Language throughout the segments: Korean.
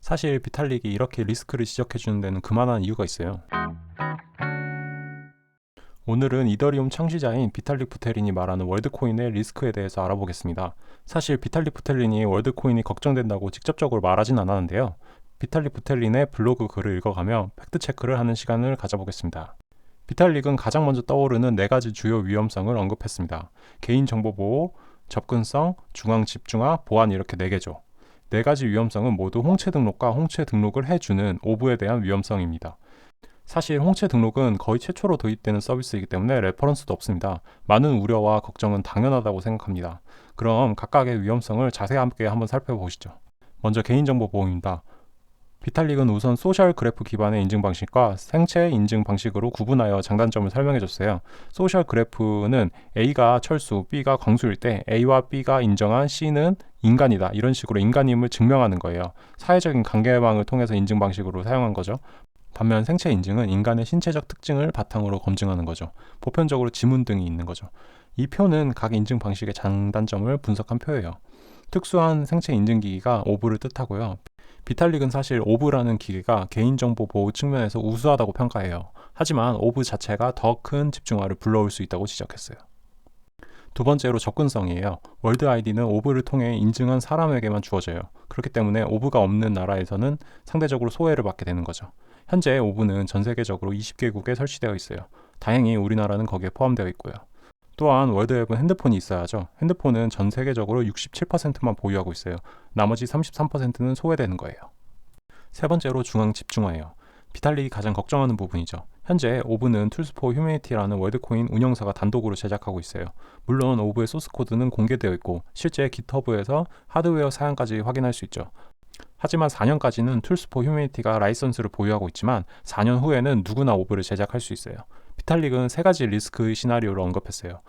사실 비탈릭이 이렇게 리스크를 지적해주는 데는 그만한 이유가 있어요. 오늘은 이더리움 창시자인 비탈릭 부테린이 말하는 월드코인의 리스크에 대해서 알아보겠습니다. 사실 비탈릭 부테린이 월드코인이 걱정된다고 직접적으로 말하진 않았는데요. 비탈릭 부테린의 블로그 글을 읽어가며 팩트체크를 하는 시간을 가져보겠습니다. 비탈릭은 가장 먼저 떠오르는 4가지 주요 위험성을 언급했습니다. 개인정보 보호, 접근성, 중앙 집중화, 보안 이렇게 4개죠. 4가지 위험성은 모두 홍채 등록과 홍채 등록을 해주는 오브에 대한 위험성입니다. 사실 홍채 등록은 거의 최초로 도입되는 서비스이기 때문에 레퍼런스도 없습니다. 많은 우려와 걱정은 당연하다고 생각합니다. 그럼 각각의 위험성을 자세하게 한번 살펴보시죠. 먼저 개인정보 보호입니다. 비탈릭은 우선 소셜 그래프 기반의 인증 방식과 생체 인증 방식으로 구분하여 장단점을 설명해줬어요. 소셜 그래프는 A가 철수, B가 광수일 때 A와 B가 인정한 C는 인간이다. 이런 식으로 인간임을 증명하는 거예요. 사회적인 관계망을 통해서 인증 방식으로 사용한 거죠. 반면 생체 인증은 인간의 신체적 특징을 바탕으로 검증하는 거죠. 보편적으로 지문 등이 있는 거죠. 이 표는 각 인증 방식의 장단점을 분석한 표예요. 특수한 생체 인증 기기가 오브를 뜻하고요. 비탈릭은 사실 오브라는 기계가 개인정보 보호 측면에서 우수하다고 평가해요. 하지만 오브 자체가 더 큰 집중화를 불러올 수 있다고 지적했어요. 두 번째로 접근성이에요. 월드 아이디는 오브를 통해 인증한 사람에게만 주어져요. 그렇기 때문에 오브가 없는 나라에서는 상대적으로 소외를 받게 되는 거죠. 현재 오브는 전 세계적으로 20개국에 설치되어 있어요. 다행히 우리나라는 거기에 포함되어 있고요. 또한 월드웹은 핸드폰이 있어야죠. 핸드폰은 전 세계적으로 67%만 보유하고 있어요. 나머지 33%는 소외되는 거예요. 세 번째로 중앙 집중화예요. 비탈릭이 가장 걱정하는 부분이죠. 현재 오브는 툴스 포 휴머니티라는 월드코인 운영사가 단독으로 제작하고 있어요. 물론 오브의 소스 코드는 공개되어 있고 실제 깃허브에서 하드웨어 사양까지 확인할 수 있죠. 하지만 4년까지는 툴스 포 휴머니티가 라이선스를 보유하고 있지만 4년 후에는 누구나 오브를 제작할 수 있어요. 비탈릭은 3가지 리스크 시나리오를 언급했어요.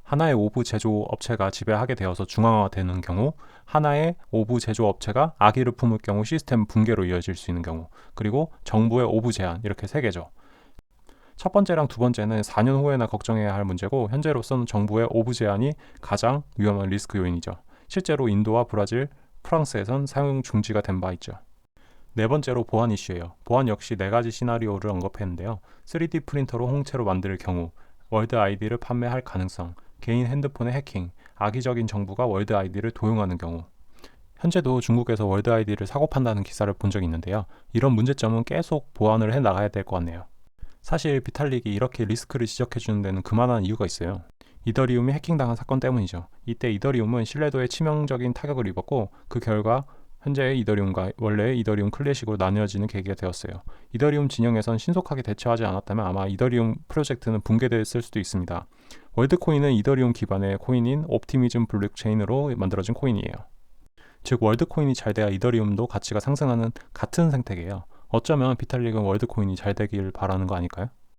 하나의 오브 제조업체가 지배하게 되어서 중앙화되는 경우, 하나의 오브 제조업체가 악의를 품을 경우 시스템 붕괴로 이어질 수 있는 경우, 그리고 정부의 오브 제한, 이렇게 3개죠. 첫 번째랑 두 번째는 4년 후에나 걱정해야 할 문제고, 현재로서는 정부의 오브 제한이 가장 위험한 리스크 요인이죠. 실제로 인도와 브라질, 프랑스에선 사용 중지가 된 바 있죠. 네 번째로 보안 이슈예요. 보안 역시 4가지 시나리오를 언급했는데요. 3D 프린터로 홍채로 만들 경우, 월드 아이디를 판매할 가능성, 개인 핸드폰의 해킹, 악의적인 정부가 월드 아이디를 도용하는 경우. 현재도 중국에서 월드 아이디를 사고 판다는 기사를 본 적이 있는데요. 이런 문제점은 계속 보완을 해 나가야 될 것 같네요. 사실 비탈릭이 이렇게 리스크를 지적해주는 데는 그만한 이유가 있어요. 이더리움이 해킹당한 사건 때문이죠. 이때 이더리움은 신뢰도에 치명적인 타격을 입었고 그 결과 현재의 이더리움과 원래의 이더리움 클래식으로 나뉘어지는 계기가 되었어요. 이더리움 진영에선 신속하게 대처하지 않았다면 아마 이더리움 프로젝트는 붕괴됐을 수도 있습니다. 월드코인은 이더리움 기반의 코인인 옵티미즘 블록체인으로 만들어진 코인이에요. 즉 월드코인이 잘 돼야 이더리움도 가치가 상승하는 같은 생태계예요. 어쩌면 비탈릭은 월드코인이 잘 되길 바라는 거 아닐까요?